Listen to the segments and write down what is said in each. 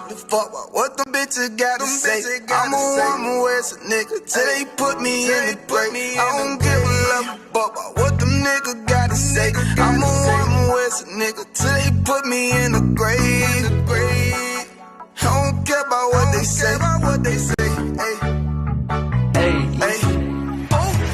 give a fuck about what them bitches gotta say. I'm a West nigga till they put me in the grave. I don't give a love fuck about what them niggas gotta say. I'm a West nigga till they put me in the grave. I don't care about what they say. Hey.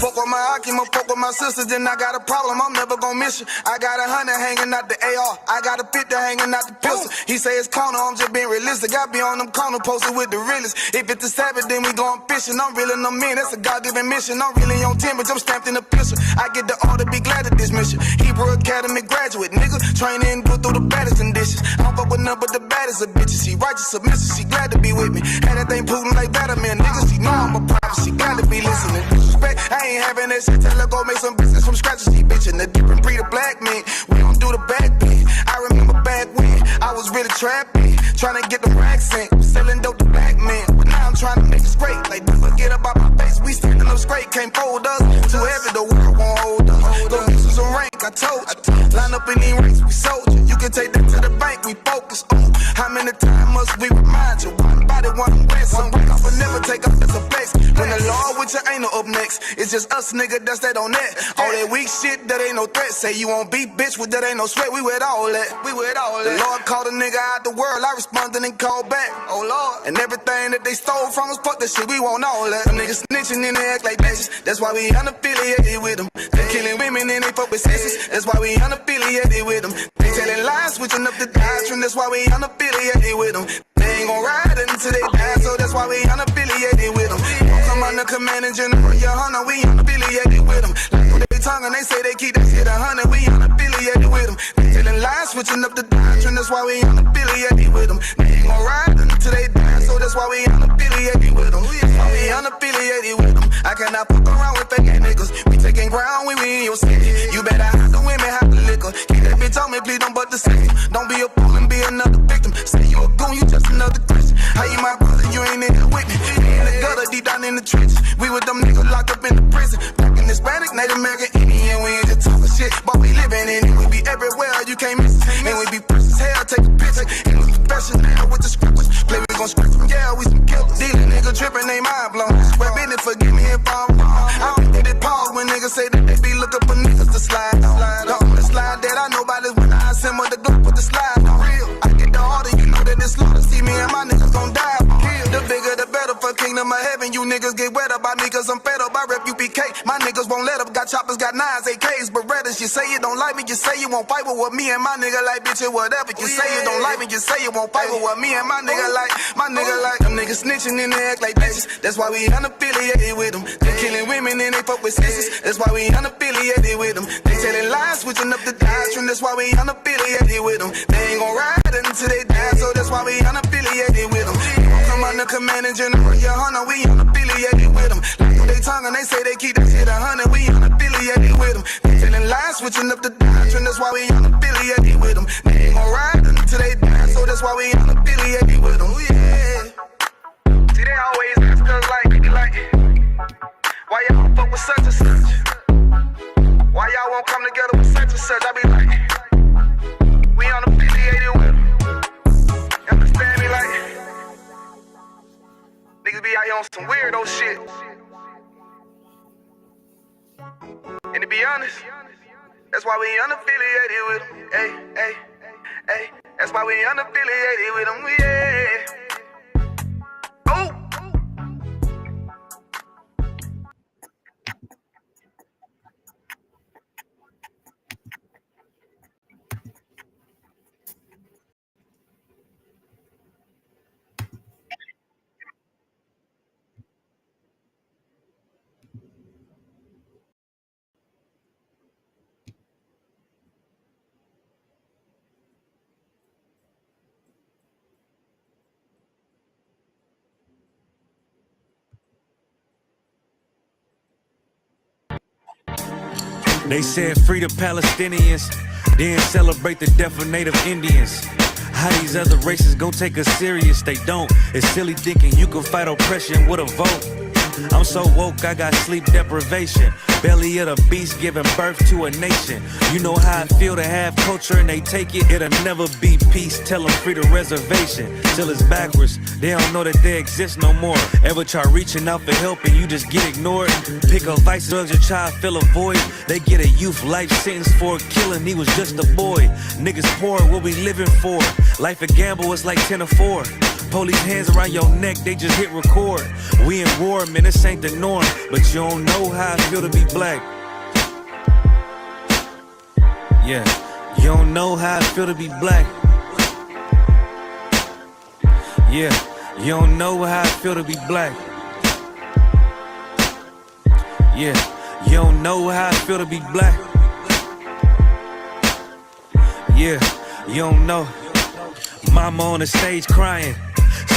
Fuck with my Akima, fuck with my sisters, then I got a problem, I'm never gon' miss you. I got 100 hanging out the AR, I got a 50 hanging out the pistol. He say it's corner, I'm just being realistic. I be on them corner posted with the realest. If it's the Sabbath, then we going fishing. I'm reeling them in, that's a God-given mission. I'm really on 10, but I'm stamped in the pistol. I get the order, be glad of this mission. Hebrew Academy graduate, nigga. Training, go through the baddest conditions. I don't fuck with none but the baddest of bitches. She righteous, submissive, she glad to be with me. Had that thing Putin like Batman, nigga. She know I'm a prophet, she glad to be listening. Disrespect, I ain't having that shit. Tell her go make some business from scratch. She bitchin' a different breed of black men. We don't do the back bend. I remember back when I was really trapping, trying to get the racks in, selling dope to black men. But now I'm trying to make it straight. Like don't forget about my face. We standing up straight, can't fold us. Too heavy, the world won't hold us. Go get some rank, I told you. Line up in these ranks, we soldier. You can take that to the bank, we focus on how many times must we remind you. One body, one way, some break off and never take off, that's a flex. When the law with you ain't no up next, it's just us, nigga, that's that on that. All that weak shit, that ain't no threat. Say you won't beat, bitch, with that ain't no sweat. We with all that. The Lord called a nigga out the world, I responded and called back. Oh Lord, and everything that they stole from us, fuck that shit, we want all that. Them niggas snitching and they act like bitches. That's why we unaffiliated with them. They killing women and they fuck with sisters. That's why we unaffiliated with them. They telling lies, switching up the doctrine. That's why we unaffiliated with them. They ain't gon' ride until they die, so that's why we unaffiliated with them. Come on the command and general, your hunter, we unaffiliated with them. Like when they tongue and they say they keep that shit 100, we unaffiliated with them. They telling lies, switching up the doctrine. That's why we unaffiliated with them. They ain't gon' ride until they die, so that's why we unaffiliated with them. That's why we unaffiliated with them. I cannot fuck around with fake niggas. We taking ground when we in your city. You better hide the women, hide the liquor. Keep that bitch on me, please don't but the same. Don't be a fool and be another victim. Say you a goon, you just another Christian. How you my brother, you ain't in here with me. We in the gutter, deep down in the trenches. We with them niggas locked up in the prison. Black and Hispanic, Native American, Indian. We ain't just talking shit, but we living in it. We be everywhere, you can't miss it. And we be fresh as hell, take a picture. And we professional with the scriptures. Play, we gon' script them, yeah, we some killers. Dealing nigga tripping, they mind blown. Swear business, forgive me if I'm wrong. I don't think they pause when niggas say that they be looking for niggas to slide on. The slide that I know about is when I assemble the Glock with the slide on. Real, I get the order, you know that it's slaughter. See me and my niggas gon' die. The bigger the better for kingdom of heaven. You niggas get wet up by me cause I'm fed up. I rep UPK. My niggas won't let up. Got choppers, got nines, AKs, Berettas. You say you don't like me, you say you won't fight with what me and my nigga like, bitch, it whatever. You say you don't like me, you say you won't fight with what me and my nigga like. My nigga like them niggas snitching and they act like bitches. That's why we unaffiliated with them. They killing women and they fuck with sisters. That's why we unaffiliated with them. They telling lies, switching up the doctrine. That's why we unaffiliated with them. They ain't gon' ride until they die, so that's why we unaffiliated with them. Come on the command and general, your hunter, we unaffiliated with them. Like when they tongue and they say they keep that shit 100, we unaffiliated with them. They telling lies, switching up the doctrine. That's why we unaffiliated with them. They ain't gon' ride until they die, so that's why we unaffiliated with them. Yeah. See, they always ask us like, why y'all fuck with such and such? Why y'all won't come together with such and such? I be like, we unaffiliated with them. You understand me? Like, niggas be out here on some weirdo shit. And to be honest, that's why we unaffiliated with them. Hey, that's why we unaffiliated with them. Yeah. Oh. They said free the Palestinians, then celebrate the death of native Indians. How these other races gon' take us serious? They don't. It's silly thinking you can fight oppression with a vote. I'm so woke, I got sleep deprivation. Belly of the beast giving birth to a nation. You know how I feel to have culture and they take it. It'll never be peace, tell them free the reservation. Till it's backwards, they don't know that they exist no more. Ever try reaching out for help and you just get ignored? Pick up vice drugs, your child fill a void. They get a youth life sentence for a killing, he was just a boy. Niggas poor, what we living for? Life a gamble, it's like 10 or 4. Police hands around your neck, they just hit record. We in war, man, this ain't the norm. But you don't know how I feel to be black. Yeah, you don't know how I feel to be black. Yeah, you don't know how I feel to be black. Yeah, you don't know how I feel to be black. Yeah, you don't know. Mama on the stage crying.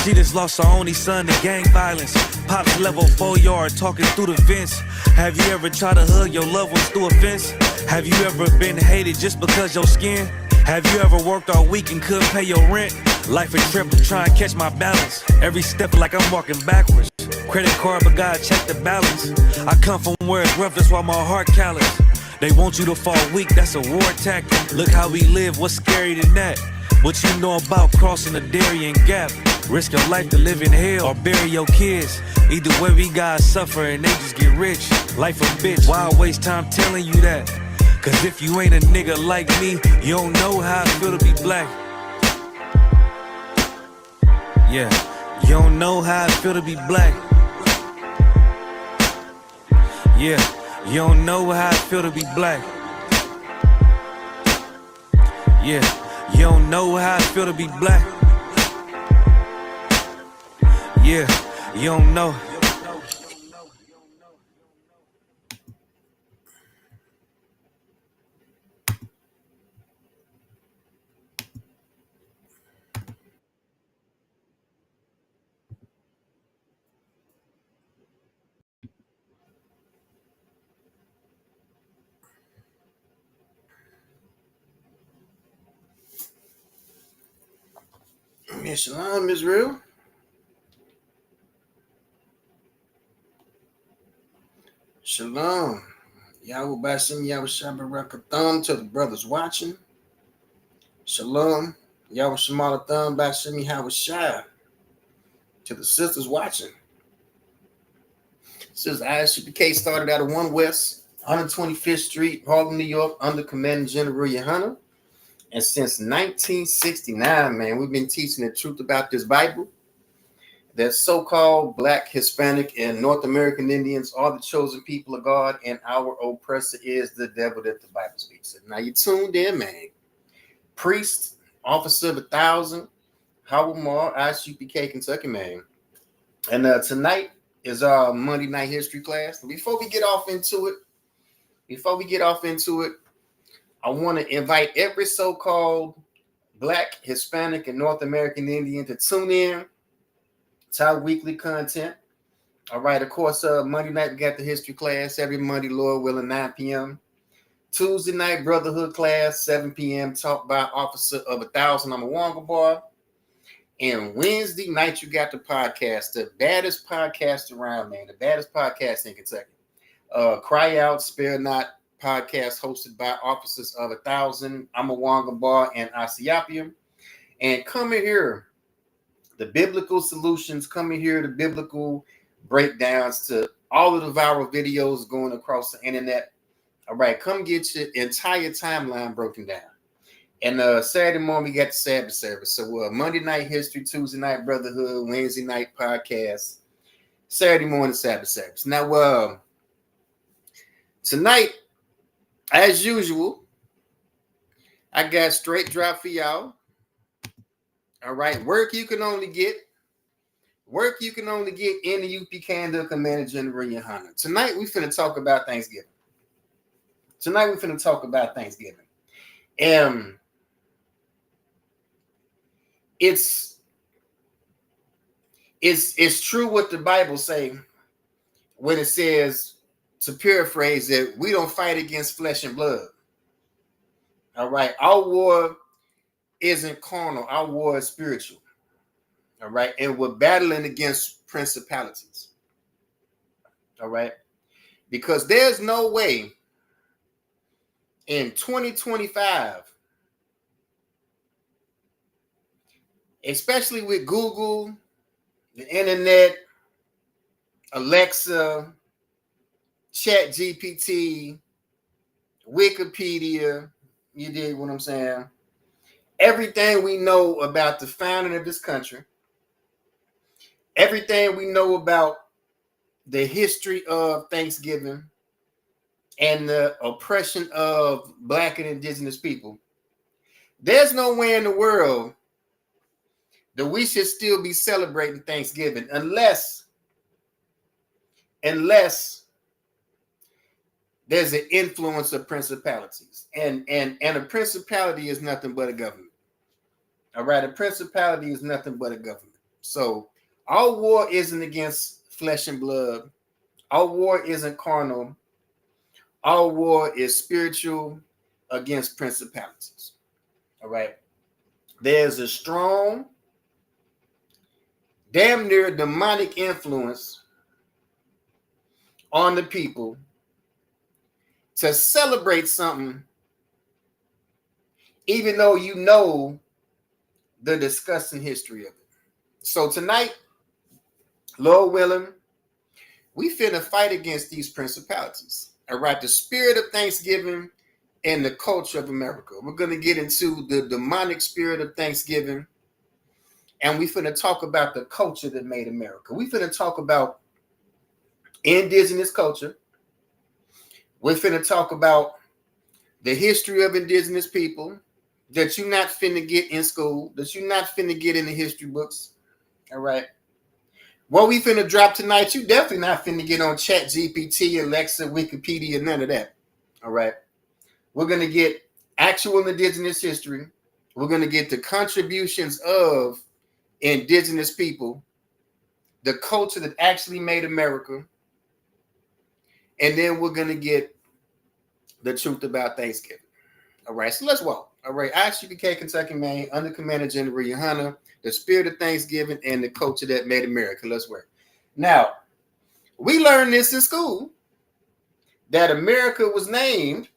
She just lost her only son to gang violence. Pops level 4 yard talking through the vents. Have you ever tried to hug your loved ones through a fence? Have you ever been hated just because your skin? Have you ever worked all week and couldn't pay your rent? Life a trip, I'm trying to catch my balance. Every step like I'm walking backwards. Credit card, but God check the balance. I come from where it's rough, that's why my heart callous. They want you to fall weak, that's a war tactic. Look how we live, what's scarier than that? What you know about crossing the Darien Gap? Risk your life to live in hell or bury your kids. Either way we gotta suffer and they just get rich. Life a bitch, why I waste time telling you that? Cause if you ain't a nigga like me, you don't know how I feel to be black. Yeah, you don't know how I feel to be black. Yeah, you don't know how I feel to be black. Yeah, you don't know how I feel to be black. Yeah, you don't know. Yeah, shalom, Israel. Shalom. Yahweh Bashim, Yahweh Shabbarakatham to the brothers watching. Shalom. Yahweh Shemalatham, Bashim, Yahweh Shah to the sisters watching. Says ISUPK started out of 1 West, 125th Street, Harlem, New York, under Commanding General Yohana. And since 1969, man, we've been teaching the truth about this Bible. That so-called Black, Hispanic, and North American Indians are the chosen people of God, and our oppressor is the devil that the Bible speaks of. Now you tuned in, man. Priest, officer of 1,000, Howard Moore, ISUPK, Kentucky, man. And tonight is our Monday night history class. Before we get off into it, I want to invite every so-called Black, Hispanic, and North American Indian to tune in to our weekly content. All right, of course, Monday night we got the history class every Monday, Lord willing, 9 p.m. Tuesday night brotherhood class, 7 p.m. Talk by Officer of 1,000. I'm a Wonga Bar. And Wednesday night you got the podcast, the baddest podcast around, man, the baddest podcast in Kentucky. Cry Out, Spare Not podcast hosted by Officers of 1,000. I'm a Wonga Bar and ISUPK. And come in here, the biblical solutions, come in here, the biblical breakdowns to all of the viral videos going across the internet. All right, come get your entire timeline broken down. And Saturday morning, we got the Sabbath service. So Monday night history, Tuesday night brotherhood, Wednesday night podcast, Saturday morning Sabbath service. Now, tonight, as usual, I got straight drop for y'all. All right, work you can only get in the UPK under Commander General Yohana. Tonight, we finna talk about Thanksgiving. It's true what the Bible say when it says, to paraphrase it, we don't fight against flesh and blood. All right, our war isn't carnal, our war is spiritual. All right, and we're battling against principalities. All right. Because there's no way in 2025, especially with Google, the internet, Alexa, Chat GPT, Wikipedia, you dig what I'm saying? Everything we know about the founding of this country, everything we know about the history of Thanksgiving and the oppression of Black and Indigenous people, there's no way in the world that we should still be celebrating Thanksgiving unless there's an influence of principalities. And a principality is nothing but a government. All right, a principality is nothing but a government. So our war isn't against flesh and blood. Our war isn't carnal. Our war is spiritual against principalities. All right. There's a strong, damn near demonic influence on the people to celebrate something, even though you know the disgusting history of it. So tonight, Lord willing, we finna fight against these principalities. All right, the spirit of Thanksgiving and the culture of America. We're gonna get into the demonic spirit of Thanksgiving, and we finna talk about the culture that made America. We finna talk about indigenous culture. We're finna talk about the history of indigenous people that you're not finna get in school, that you're not finna get in the history books. All right. What we finna drop tonight, you definitely not finna get on Chat GPT, Alexa, Wikipedia, none of that. All right. We're gonna get actual indigenous history. We're gonna get the contributions of indigenous people, the culture that actually made America, and then we're gonna get the truth about Thanksgiving. All right, so let's walk. All right, ISUPK, Kentucky, Maine, under Commander General Yohana, the spirit of Thanksgiving and the culture that made America. Let's work. Now, we learned this in school, that America was named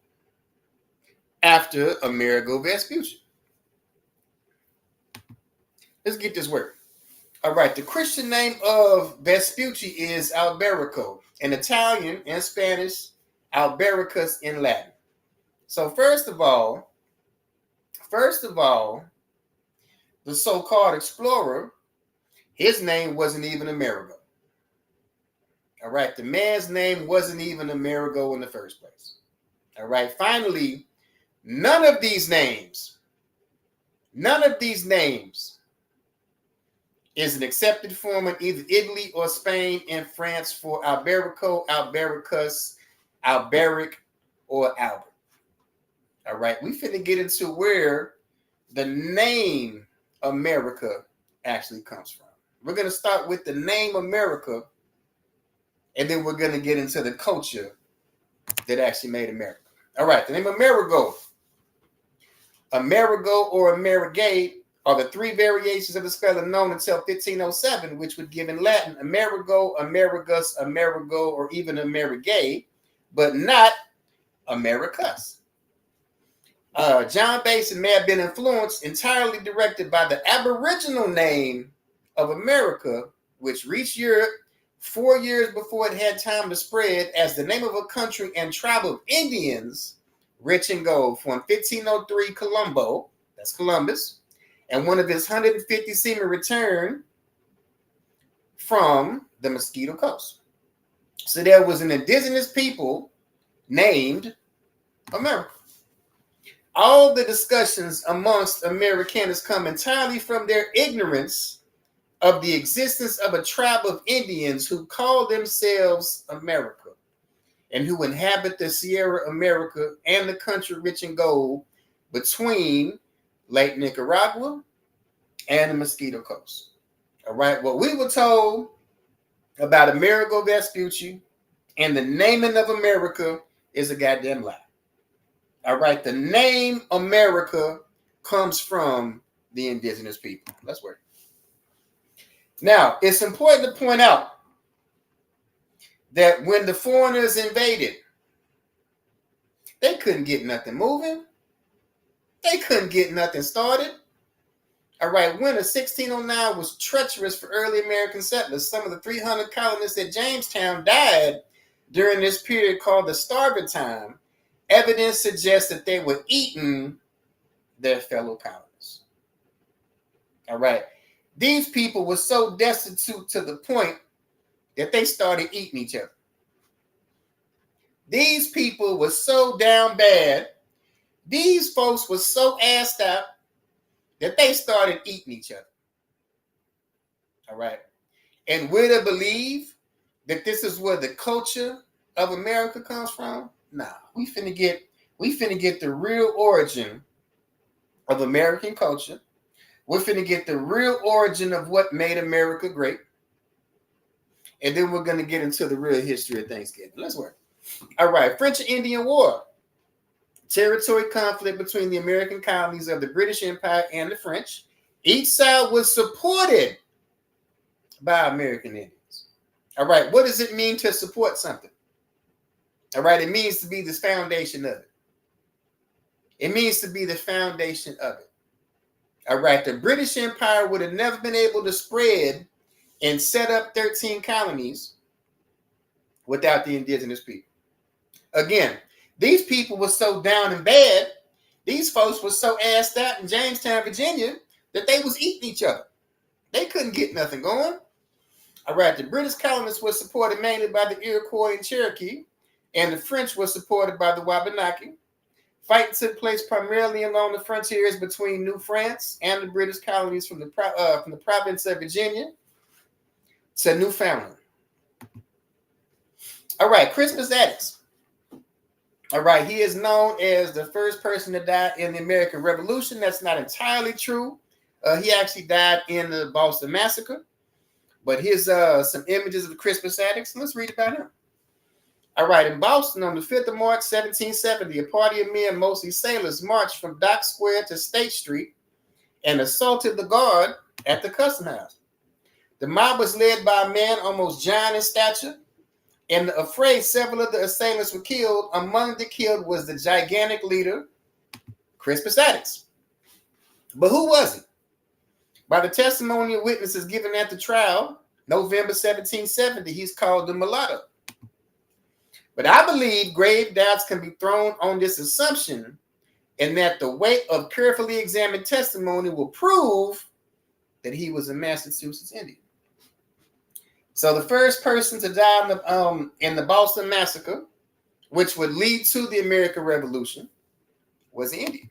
after Amerigo Vespucci. Let's get this work. All right, the Christian name of Vespucci is Alberico, in Italian and Spanish, Albericus in Latin. So first of all, the so-called explorer, his name wasn't even Amerigo. All right, the man's name wasn't even Amerigo in the first place. All right, finally, none of these names is an accepted form in either Italy or Spain and France for Alberico, Albericus, Alberic, or Albert. All right, we finna get into where the name America actually comes from. We're going to start with the name America, and then we're going to get into the culture that actually made America. All right, the name Amerigo. Amerigo or Amerigate are the three variations of the spelling known until 1507, which would give in Latin Amerigo, Amerigus, Amerigo, or even Amerigay, but not Americus. John Basin may have been influenced entirely directed by the Aboriginal name of America, which reached Europe 4 years before it had time to spread as the name of a country and tribe of Indians rich in gold. From 1503, Colombo, that's Columbus, and one of his 150 seamen returned from the Mosquito Coast. So there was an indigenous people named America. All the discussions amongst Americans come entirely from their ignorance of the existence of a tribe of Indians who call themselves America and who inhabit the Sierra America and the country rich in gold between Lake Nicaragua and the Mosquito Coast. All right, what we were told about Amerigo Vespucci and the naming of America is a goddamn lie. All right, the name America comes from the indigenous people. Let's work. Now, it's important to point out that when the foreigners invaded, they couldn't get nothing moving. They couldn't get nothing started. All right, winter 1609 was treacherous for early American settlers. Some of the 300 colonists at Jamestown died during this period called the Starving Time. Evidence suggests that they were eating their fellow colonists. All right, these people were so destitute to the point that they started eating each other. These people were so down bad. These folks were so assed out that they started eating each other. All right. And we're to believe that this is where the culture of America comes from? Nah, we finna get the real origin of American culture. We're finna get the real origin of what made America great. And then we're gonna get into the real history of Thanksgiving. Let's work. All right, French and Indian War. Territory conflict between the American colonies of the British Empire and the French. Each side was supported by American Indians. All right, what does it mean to support something? All right, it means to be the foundation of it. It means to be the foundation of it. All right, the British Empire would have never been able to spread and set up 13 colonies without the indigenous people. Again, these people were so down and bad, these folks were so assed out in Jamestown, Virginia, that they was eating each other. They couldn't get nothing going. All right, the British colonists were supported mainly by the Iroquois and Cherokee, and the French were supported by the Wabanaki. Fighting took place primarily along the frontiers between New France and the British colonies from the province of Virginia to Newfoundland. All right, Crispus Attucks. All right, he is known as the first person to die in the American Revolution. That's not entirely true. He actually died in the Boston Massacre. But here's some images of Crispus Attucks. Let's read about him. All right, in Boston on the 5th of March, 1770, a party of men, mostly sailors, marched from Dock Square to State Street and assaulted the guard at the Custom House. The mob was led by a man almost giant in stature. In the affray, several of the assailants were killed. Among the killed was the gigantic leader, Crispus Attucks. But who was he? By the testimony of witnesses given at the trial, November 1770, he's called the mulatto. But I believe grave doubts can be thrown on this assumption, and that the weight of carefully examined testimony will prove that he was a Massachusetts Indian. So the first person to die in the Boston Massacre, which would lead to the American Revolution, was an Indian.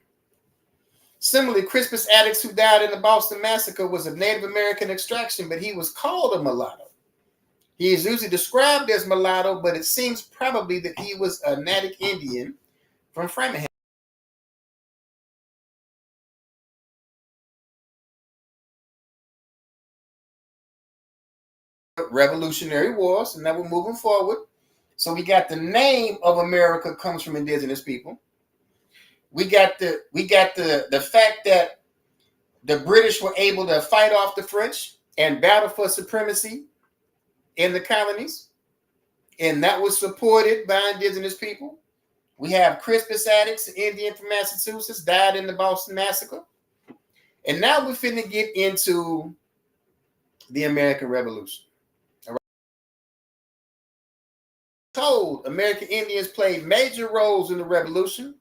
Similarly, Crispus Attucks, who died in the Boston Massacre, was of Native American extraction, but he was called a mulatto. He is usually described as mulatto, but it seems probably that he was a Natick Indian from Framingham. Revolutionary Wars, and now we're moving forward. So we got the name of America comes from indigenous people. We got the fact that the British were able to fight off the French and battle for supremacy in the colonies, and that was supported by indigenous people. We have Crispus Attucks, an Indian from Massachusetts, died in the Boston Massacre. And now we're finna get into the American Revolution. Told American Indians played major roles in the Revolution,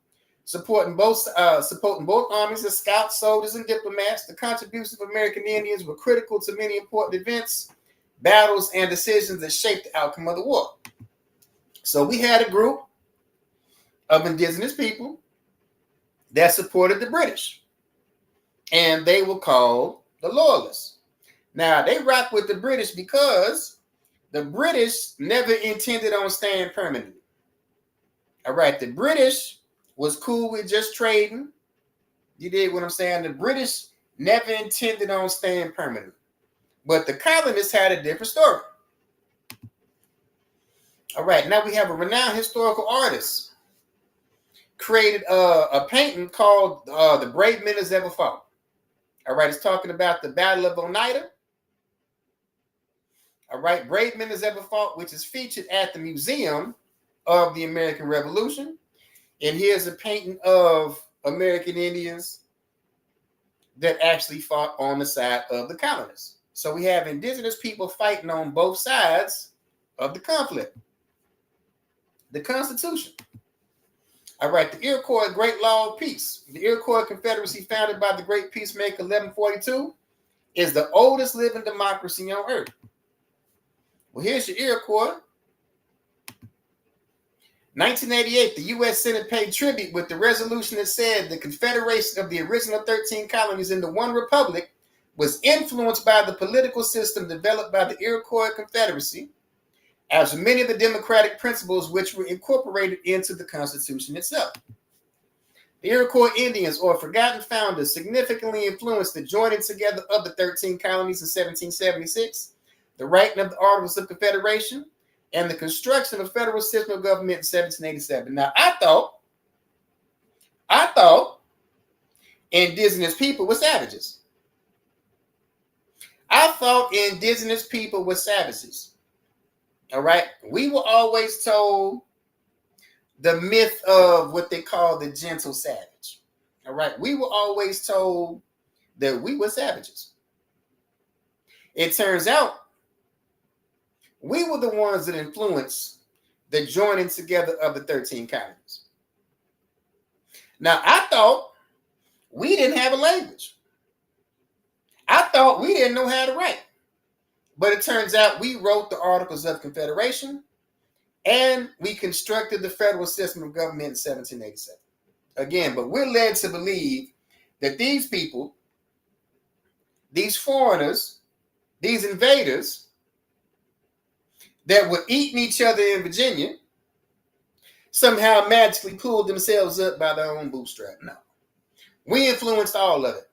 supporting both armies as scouts, soldiers, and diplomats. The contributions of American Indians were critical to many important events, battles, and decisions that shaped the outcome of the war. So we had a group of indigenous people that supported the British, and they were called the Loyalists. Now, they rocked with the British because the British never intended on staying permanently. All right, the British was cool with just trading. You dig what I'm saying? The British never intended on staying permanently. But the colonists had a different story. All right, now we have a renowned historical artist created a painting called The Brave Men As Ever Fought. All right, it's talking about the Battle of Oneida. All right, brave men as ever fought, which is featured at the Museum of the American Revolution. And here's a painting of American Indians that actually fought on the side of the colonists. So we have indigenous people fighting on both sides of the conflict. The Constitution. All right, the Iroquois Great Law of Peace. The Iroquois Confederacy, founded by the Great Peacemaker 1142, is the oldest living democracy on earth. Well, here's your Iroquois. 1988, the U.S. Senate paid tribute with the resolution that said the confederation of the original 13 colonies into one republic was influenced by the political system developed by the Iroquois Confederacy, as many of the democratic principles which were incorporated into the Constitution itself. The Iroquois Indians, or forgotten founders, significantly influenced the joining together of the 13 colonies in 1776, the writing of the Articles of Confederation, and the construction of a federal system of government in 1787. Now, I thought indigenous people were savages. I thought indigenous people were savages. All right. We were always told the myth of what they call the gentle savage. All right. We were always told that we were savages. It turns out we were the ones that influenced the joining together of the 13 colonies. Now, I thought we didn't have a language. I thought we didn't know how to write. But it turns out we wrote the Articles of Confederation and we constructed the federal system of government in 1787. Again, but we're led to believe that these people, these foreigners, these invaders that were eating each other in Virginia somehow magically pulled themselves up by their own bootstrap. No. We influenced all of it.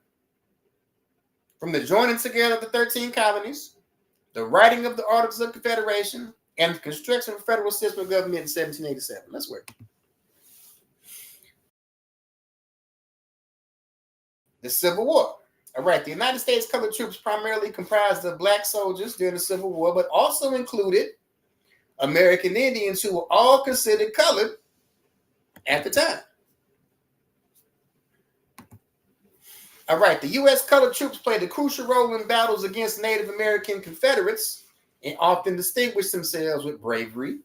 From the joining together of the 13 colonies, the writing of the Articles of Confederation, and the construction of a federal system of government in 1787. Let's work. The Civil War. All right, the United States colored troops primarily comprised of black soldiers during the Civil War, but also included American Indians who were all considered colored at the time. All right, the U.S. colored troops played a crucial role in battles against Native American Confederates and often distinguished themselves with bravery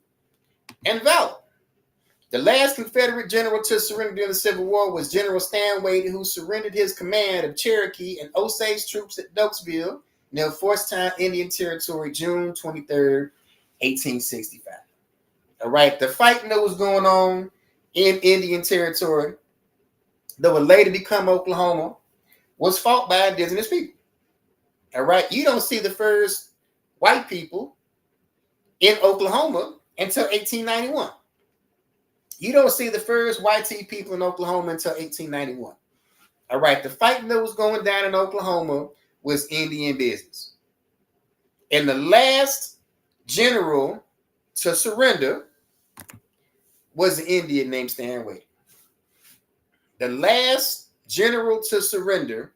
and valor. The last Confederate general to surrender during the Civil War was General Stanway, who surrendered his command of Cherokee and Osage troops at Dokesville, near Fortstown, Indian Territory, June 23rd, 1865. All right, the fighting that was going on in Indian Territory that would later become Oklahoma was fought by indigenous people. All right, you don't see the first white people in Oklahoma until 1891. You don't see the first white people in Oklahoma until 1891. All right, the fighting that was going down in Oklahoma was Indian business. And the last general to surrender was an Indian named Stanway. The last general to surrender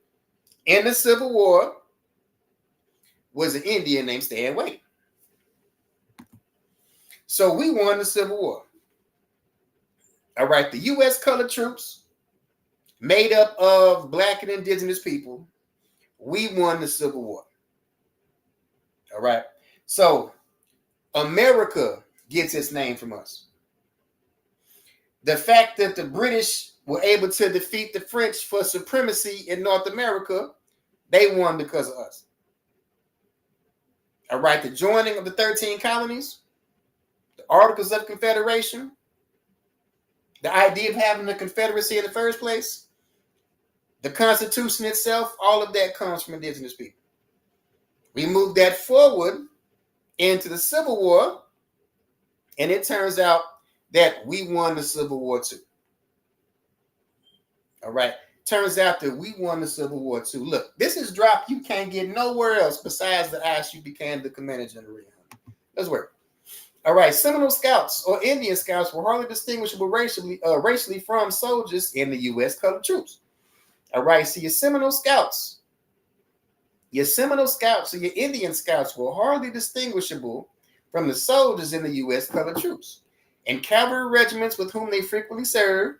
in the Civil War was an Indian named Stanway. So we won the Civil War. All right, the U.S. colored troops, made up of black and indigenous people, we won the Civil War. All right, so America gets its name from us. The fact that the British were able to defeat the French for supremacy in North America, they won because of us. All right, the joining of the 13 colonies, the Articles of Confederation, the idea of having a confederacy in the first place, the Constitution itself, all of that comes from indigenous people. We moved that forward into the Civil War, and it turns out that we won the Civil War too. All right. Turns out that we won the Civil War too. Look, this is drop you can't get nowhere else besides the ISUPK the Commander General. Let's work. All right. Seminole Scouts or Indian Scouts were hardly distinguishable racially from soldiers in the U.S. colored troops. All right. So your Seminole Scouts. Your Seminole Scouts or your Indian Scouts were hardly distinguishable from the soldiers in the U.S. colored troops and cavalry regiments with whom they frequently served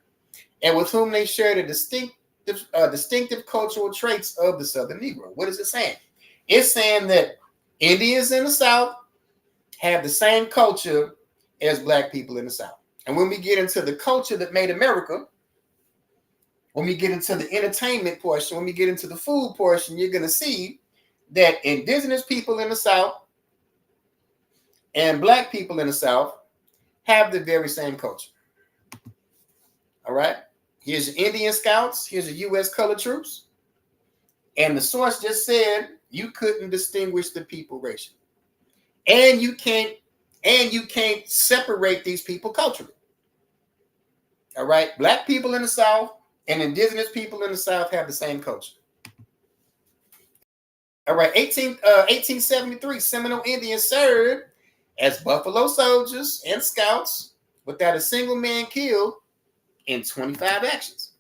and with whom they shared a distinctive cultural traits of the Southern Negro. What is it saying? It's saying that Indians in the South have the same culture as Black people in the South. And when we get into the culture that made America, when we get into the entertainment portion, when we get into the food portion, you're going to see that indigenous people in the South and Black people in the South have the very same culture. All right? Here's your Indian Scouts. Here's your U.S. colored troops. And the source just said you couldn't distinguish the people racially. And you can't separate these people culturally. All right? Black people in the South and indigenous people in the South have the same culture. All right, 1873, Seminole Indians served as buffalo soldiers and scouts without a single man killed in 25 actions.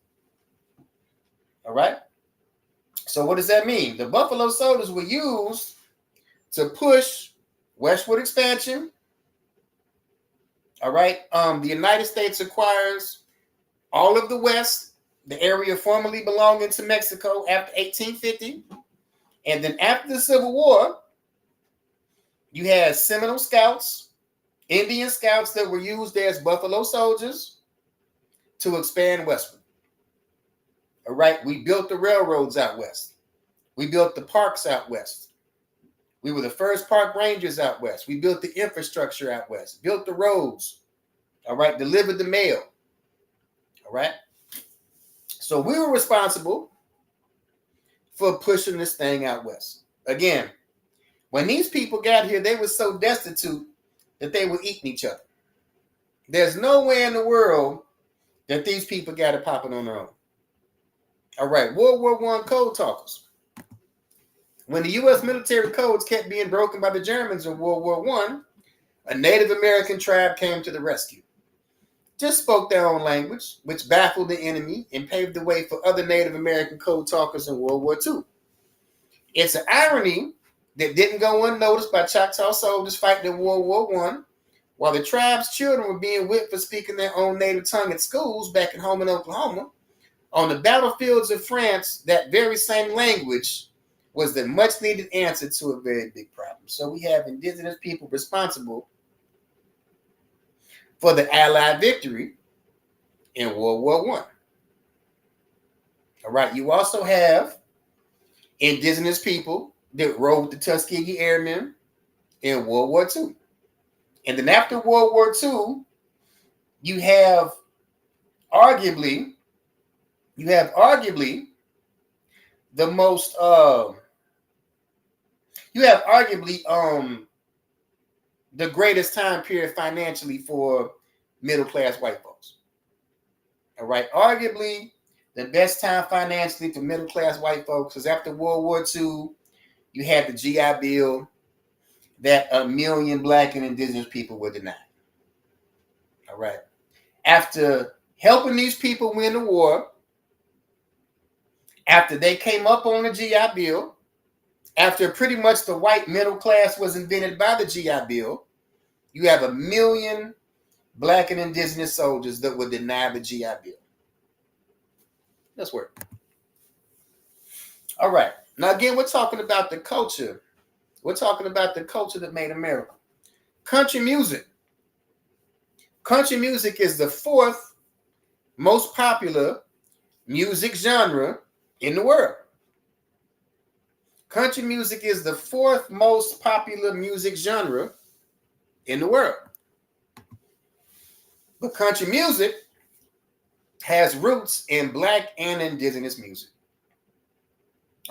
All right? So what does that mean? The buffalo soldiers were used to push westward expansion. All right? The United States acquires all of the West, the area formerly belonging to Mexico, after 1850. And then after the Civil War, you had Seminole Scouts, Indian Scouts that were used as buffalo soldiers to expand westward. All right, we built the railroads out west. We built the parks out west. We were the first park rangers out west. We built the infrastructure out west, built the roads, all right, delivered the mail, all right? So we were responsible for pushing this thing out west. Again, when these people got here, they were so destitute that they were eating each other. There's nowhere in the world that these people got it popping on their own. All right, World War I code talkers. When the U.S. military codes kept being broken by the Germans in World War I, a Native American tribe came to the rescue. Just spoke their own language, which baffled the enemy and paved the way for other Native American code talkers in World War II. It's an irony that didn't go unnoticed by Choctaw soldiers fighting in World War I, while the tribe's children were being whipped for speaking their own native tongue at schools back at home in Oklahoma. On the battlefields of France, that very same language was the much needed answer to a very big problem. So we have indigenous people responsible for the Allied victory in World War I. All right, you also have indigenous people that rode the Tuskegee Airmen in World War II. And then after World War II, you have arguably the most the greatest time period financially for middle-class white folks. All right, arguably the best time financially for middle-class white folks is after World War II. You had the GI Bill that 1 million Black and indigenous people were denied. All right, after helping these people win the war, after they came up on the GI Bill, after pretty much the white middle class was invented by the GI Bill, you have 1 million Black and indigenous soldiers that were denied the GI Bill. Let's work. All right. Now, again, we're talking about the culture. We're talking about the culture that made America. Country music. Country music is the 4th most popular music genre in the world. Country music is the 4th most popular music genre in the world. But country music has roots in Black and indigenous music.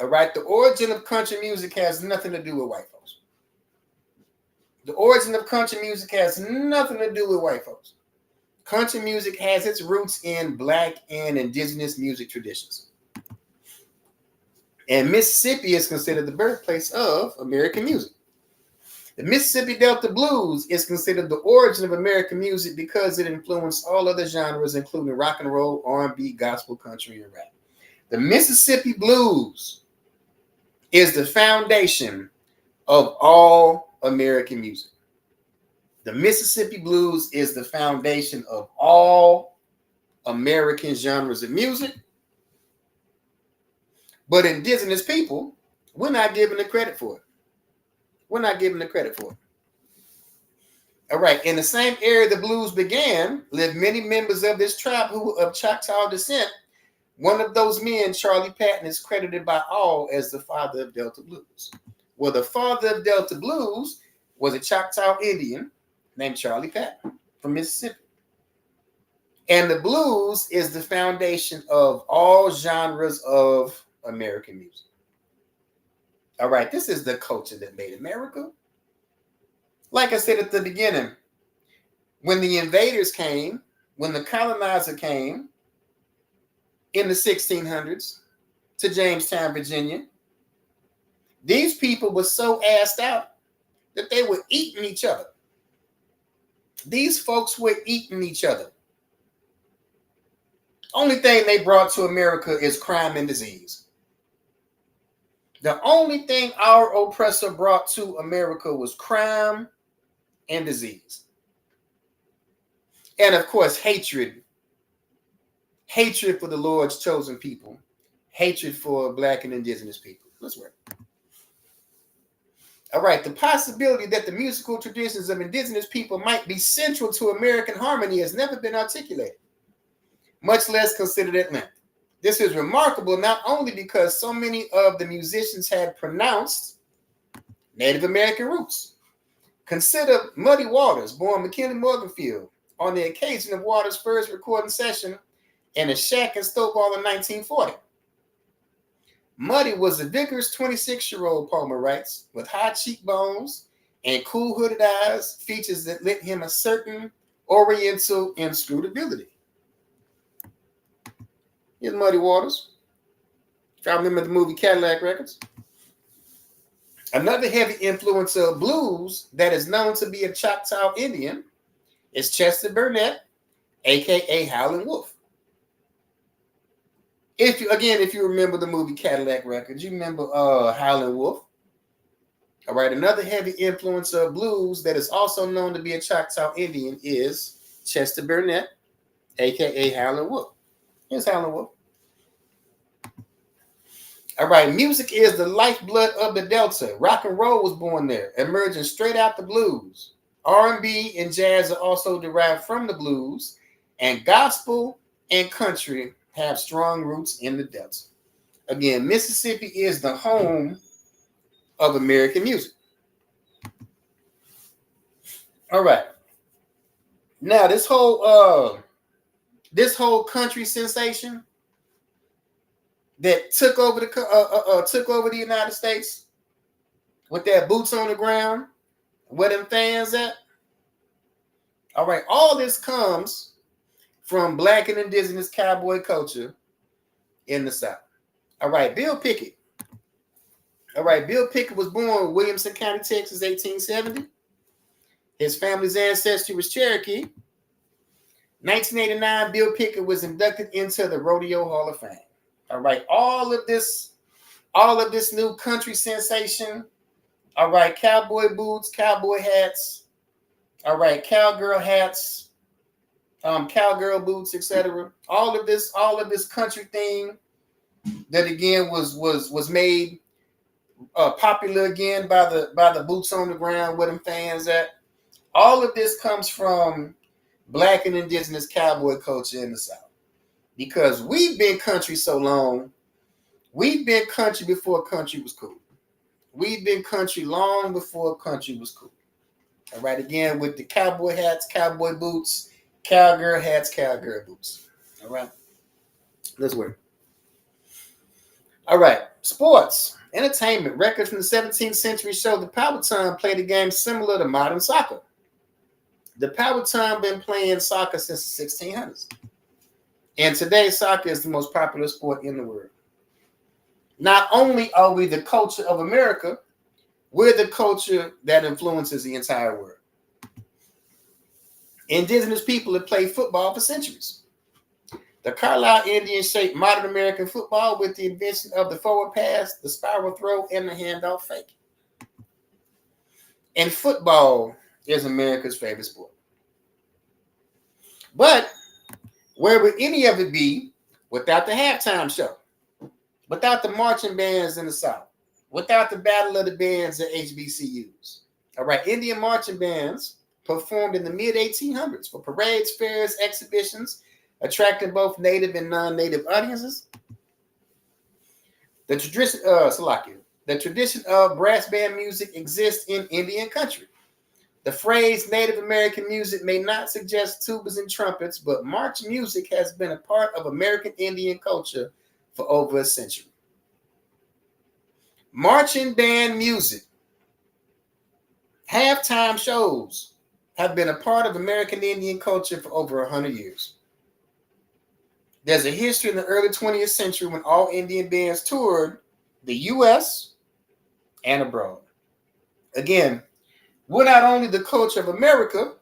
All right, the origin of country music has nothing to do with white folks. The origin of country music has nothing to do with white folks. Country music has its roots in Black and indigenous music traditions. And Mississippi is considered the birthplace of American music. The Mississippi Delta Blues is considered the origin of American music because it influenced all other genres, including rock and roll, R&B, gospel, country, and rap. The Mississippi Blues is the foundation of all American music. The Mississippi blues is the foundation of all American genres of music. But indigenous people, we're not given the credit for it. We're not given the credit for it. All right. In the same area the blues began, lived many members of this tribe who were of Choctaw descent. One of those men, Charlie Patton, is credited by all as the father of Delta blues. Well, the father of Delta blues was a Choctaw Indian named Charlie Patton from Mississippi. And the blues is the foundation of all genres of American music. All right, this is the culture that made America. Like I said at the beginning, when the invaders came, when the colonizer came in the 1600s to Jamestown, Virginia, these people were so assed out that they were eating each other. These folks were eating each other. Only thing they brought to America is crime and disease. The only thing our oppressor brought to America was crime and disease. And of course, hatred. Hatred for the Lord's chosen people. Hatred for Black and indigenous people. Let's work. All right, the possibility that the musical traditions of indigenous people might be central to American harmony has never been articulated, much less considered at length. This is remarkable not only because so many of the musicians had pronounced Native American roots. Consider Muddy Waters, born McKinley Morganfield, on the occasion of Waters' first recording session in a shack in Stovall in 1940. Muddy was a vigorous 26-year-old, Palmer writes, with high cheekbones and cool hooded eyes, features that lent him a certain oriental inscrutability. Here's Muddy Waters. If I remember the movie Cadillac Records. Another heavy influence of blues that is known to be a Choctaw Indian is Chester Burnett, aka Howlin' Wolf. If you remember the movie Cadillac Records, you remember Howlin' Wolf. All right, another heavy influence of blues that is also known to be a Choctaw Indian is Chester Burnett, aka Howlin' Wolf. Here's Howlin' Wolf. All right, music is the lifeblood of the Delta. Rock and roll was born there, emerging straight out the blues. R&B and jazz are also derived from the blues, and gospel and country have strong roots in the Delta. Again, Mississippi is the home of American music. All right. Now, this whole country sensation that took over the United States with their boots on the ground, where them fans at. All right, all this comes from Black and indigenous cowboy culture in the South. All right, Bill Pickett. All right, Bill Pickett was born in Williamson County, Texas, 1870. His family's ancestry was Cherokee. 1989, Bill Pickett was inducted into the Rodeo Hall of Fame. All right, all of this new country sensation. All right, cowboy boots, cowboy hats. All right, cowgirl hats, cowgirl boots, etc. All of this country thing that again was made popular again by the boots on the ground, where them fans at. All of this comes from Black and indigenous cowboy culture in the South. Because we've been country so long, we've been country before country was cool. We've been country long before country was cool. All right, again, with the cowboy hats, cowboy boots, cowgirl hats, cowgirl boots. All right, let's work. All right, sports, entertainment. Records from the 17th century show the Powhatan played a game similar to modern soccer. The Powhatan been playing soccer since the 1600s. And today, soccer is the most popular sport in the world. Not only are we the culture of America, we're the culture that influences the entire world. Indigenous people have played football for centuries. The Carlisle Indians shaped modern American football with the invention of the forward pass, the spiral throw, and the handoff fake. And football is America's favorite sport. But where would any of it be without the halftime show? Without the marching bands in the South? Without the battle of the bands at HBCUs? All right, Indian marching bands performed in the mid-1800s for parades, fairs, exhibitions, attracting both native and non-native audiences. The tradition of brass band music exists in Indian country. The phrase Native American music may not suggest tubas and trumpets, but march music has been a part of American Indian culture for over a century. Marching band music, halftime shows have been a part of American Indian culture for over 100 years. There's a history in the early 20th century when all Indian bands toured the U.S. and abroad. Again, we're not only the culture of America,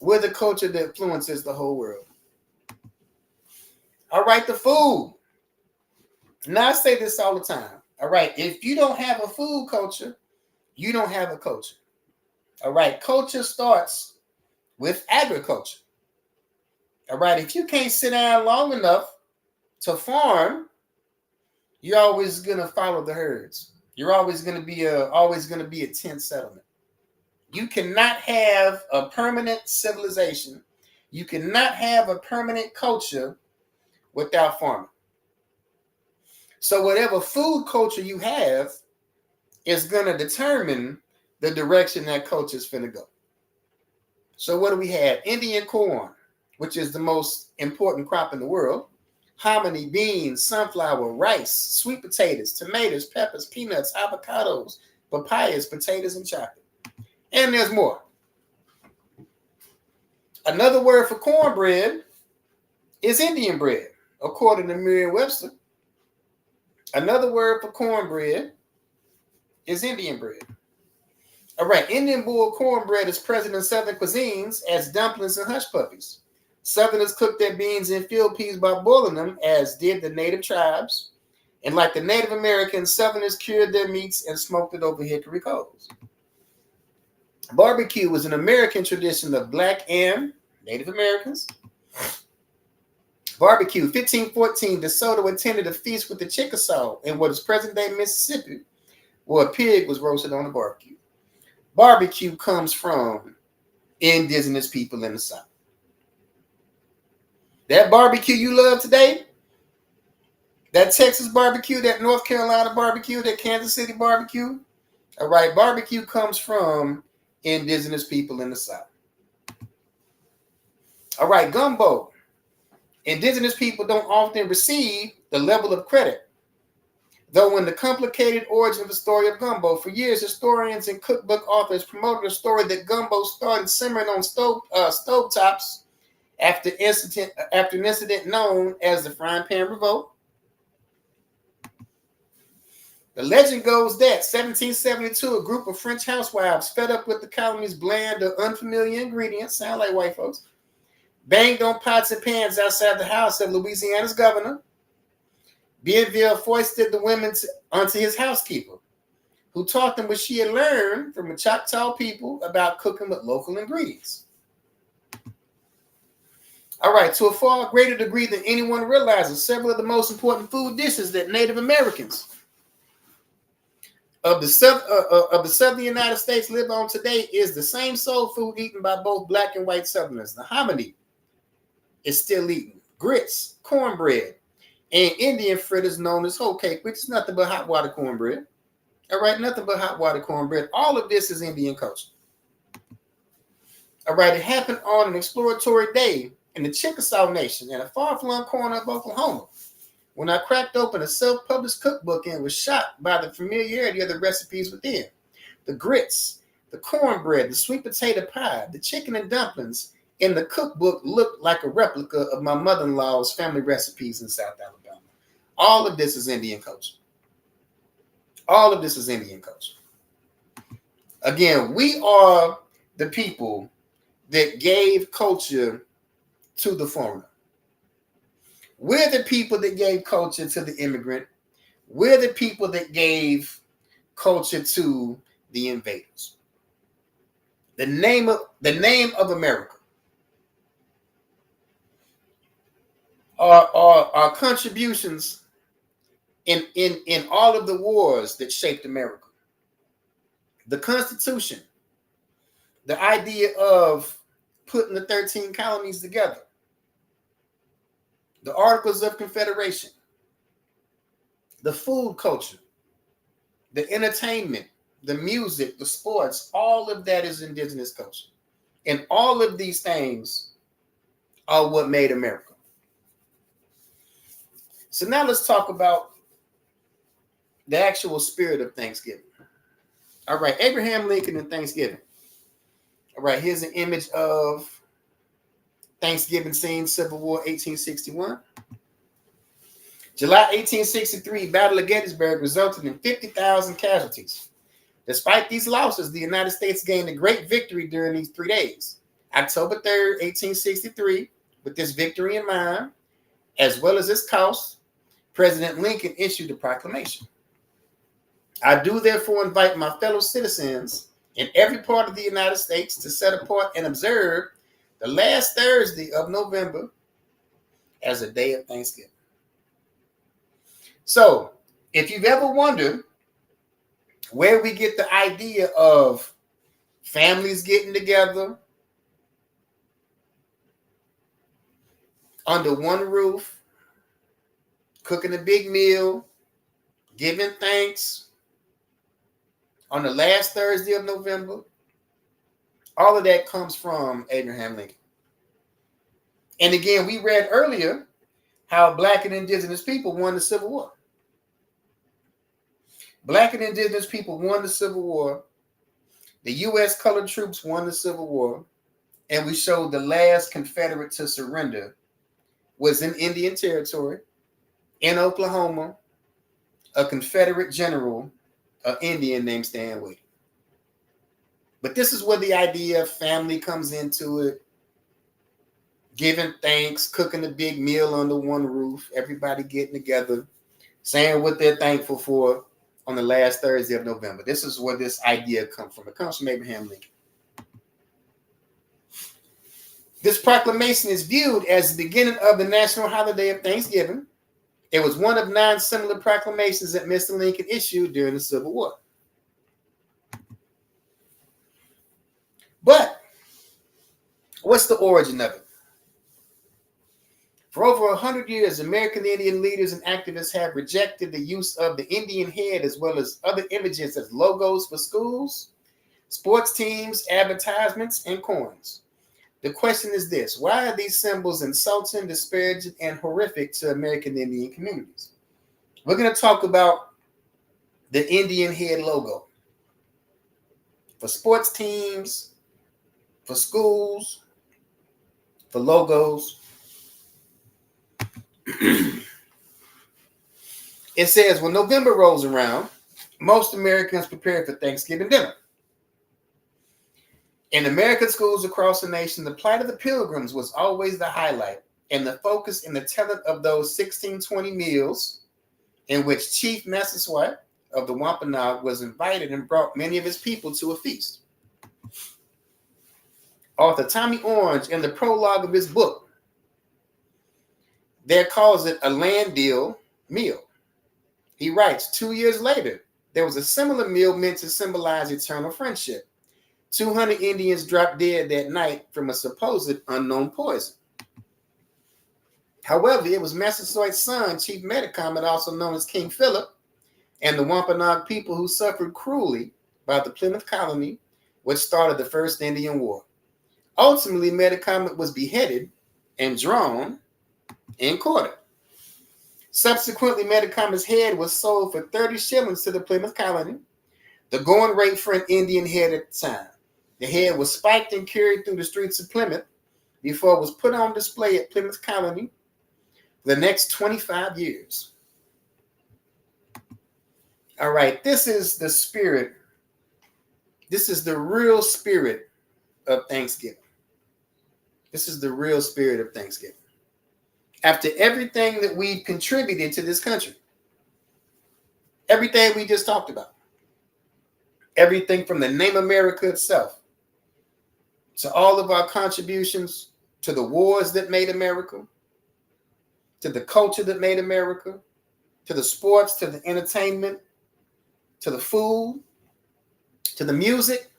we're the culture that influences the whole world. All right, the food. Now, I say this all the time. All right, if you don't have a food culture, you don't have a culture. All right, culture starts with agriculture. All right, if you can't sit down long enough to farm, you're always gonna follow the herds. You're always gonna be a tent settlement. You cannot have a permanent civilization. You cannot have a permanent culture without farming. So whatever food culture you have is gonna determine the direction that culture is finna go. So what do we have? Indian corn, which is the most important crop in the world. Hominy, beans, sunflower, rice, sweet potatoes, tomatoes, peppers, peanuts, avocados, papayas, potatoes, and chocolate. And there's more. Another word for cornbread is Indian bread, according to Merriam-Webster. Another word for cornbread is Indian bread. All right, Indian boiled cornbread is present in Southern cuisines as dumplings and hush puppies. Southerners cooked their beans and field peas by boiling them, as did the native tribes. And like the Native Americans, Southerners cured their meats and smoked it over hickory coals. Barbecue was an American tradition of Black and Native Americans. Barbecue, 1514, DeSoto attended a feast with the Chickasaw in what is present-day Mississippi, where a pig was roasted on a barbecue. Barbecue comes from indigenous people in the South. That barbecue you love today, that Texas barbecue, that North Carolina barbecue, that Kansas City barbecue, all right, barbecue comes from indigenous people in the South. All right, gumbo. Indigenous people don't often receive the level of credit. Though in the complicated origin of the story of gumbo, for years, historians and cookbook authors promoted a story that gumbo started simmering on stovetops after an incident known as the Frying Pan Revolt. The legend goes that 1772, a group of French housewives, fed up with the colony's bland or unfamiliar ingredients, sound like white folks, banged on pots and pans outside the house of Louisiana's governor. Bienville foisted the women onto his housekeeper, who taught them what she had learned from the Choctaw people about cooking with local ingredients. All right, to a far greater degree than anyone realizes, several of the most important food dishes that Native Americans of the southern United States live on today is the same soul food eaten by both Black and white Southerners. The hominy is still eaten. Grits, cornbread, and Indian fritters known as hoe cake, which is nothing but hot water cornbread. All right, nothing but hot water cornbread. All of this is Indian culture. All right, it happened on an exploratory day in the Chickasaw Nation in a far-flung corner of Oklahoma, when I cracked open a self-published cookbook and was shocked by the familiarity of the recipes within. The grits, the cornbread, the sweet potato pie, the chicken and dumplings in the cookbook looked like a replica of my mother-in-law's family recipes in South Alabama. All of this is Indian culture. All of this is Indian culture. Again, we are the people that gave culture to the foreigner. We're the people that gave culture to the immigrant. We're the people that gave culture to the invaders. The name of America. Our contributions in all of the wars that shaped America. The Constitution, the idea of putting the 13 colonies together, the Articles of Confederation, the food culture, the entertainment, the music, the sports, all of that is indigenous culture. And all of these things are what made America. So now let's talk about the actual spirit of Thanksgiving. All right, Abraham Lincoln and Thanksgiving. All right, here's an image of Thanksgiving scene, Civil War, 1861. July 1863, Battle of Gettysburg resulted in 50,000 casualties. Despite these losses, the United States gained a great victory during these 3 days. October 3rd, 1863, with this victory in mind, as well as its cost, President Lincoln issued a proclamation. I do therefore invite my fellow citizens in every part of the United States to set apart and observe the last Thursday of November as a day of Thanksgiving. So, if you've ever wondered where we get the idea of families getting together under one roof, cooking a big meal, giving thanks on the last Thursday of November, all of that comes from Abraham Lincoln. And again, we read earlier how Black and indigenous people won the Civil War. Black and indigenous people won the Civil War. The U.S. colored troops won the Civil War. And we showed the last Confederate to surrender was in Indian Territory, in Oklahoma, a Confederate general, an Indian named Stan Wade. But this is where the idea of family comes into it. Giving thanks, cooking a big meal under one roof, everybody getting together, saying what they're thankful for on the last Thursday of November. This is where this idea comes from. It comes from Abraham Lincoln. This proclamation is viewed as the beginning of the national holiday of Thanksgiving. It was one of 9 similar proclamations that Mr. Lincoln issued during the Civil War. But what's the origin of it? For over 100 years, American Indian leaders and activists have rejected the use of the Indian head as well as other images as logos for schools, sports teams, advertisements, and coins. The question is this: why are these symbols insulting, disparaging, and horrific to American Indian communities? We're going to talk about the Indian head logo for sports teams, for schools, for logos. It says, when November rolls around, most Americans prepare for Thanksgiving dinner. In American schools across the nation, the plight of the pilgrims was always the highlight and the focus in the telling of those 1620 meals in which Chief Massasoit of the Wampanoag was invited and brought many of his people to a feast. Author Tommy Orange, in the prologue of his book, there calls it a land deal meal. He writes, 2 years later, there was a similar meal meant to symbolize eternal friendship. 200 Indians dropped dead that night from a supposed unknown poison. However, it was Massasoit's son, Chief Metacomet, also known as King Philip, and the Wampanoag people who suffered cruelly by the Plymouth colony, which started the First Indian War. Ultimately, Metacomet was beheaded and drawn and quartered. Subsequently, Metacomet's head was sold for 30 shillings to the Plymouth colony, the going rate for an Indian head at the time. The head was spiked and carried through the streets of Plymouth before it was put on display at Plymouth colony for the next 25 years. All right, this is the spirit. This is the real spirit of Thanksgiving. This is the real spirit of Thanksgiving. after everything that we've contributed to this country, everything we just talked about, everything from the name America itself, to all of our contributions to the wars that made America, to the culture that made America, to the sports, to the entertainment, to the food, to the music.